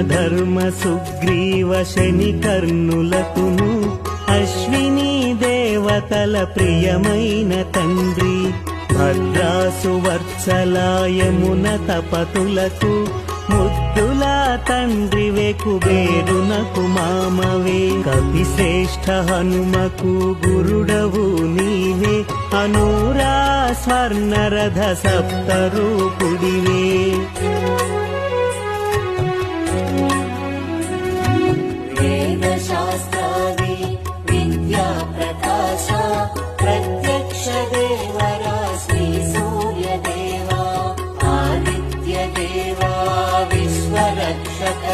యమధర్మ సుగ్రీవ శని కర్ణులకును అశ్విని దేవతల ప్రియమైన తండ్రి భద్రాసు వత్సలాయమున తపతులకు ముద్దుల తండ్రివే కుబేరునకు మామవే కపిశ్రేష్ఠ హనుమకు గురుడవు నీవే అనూరా స్వర్ణరథ సప్తరూపుడివే వేద శాస్త్రాది విద్యా ప్రకాశ ప్రత్యక్ష దేవరా శ్రీ సూర్యదేవా ఆదిత్య దేవా విశ్వరక్షక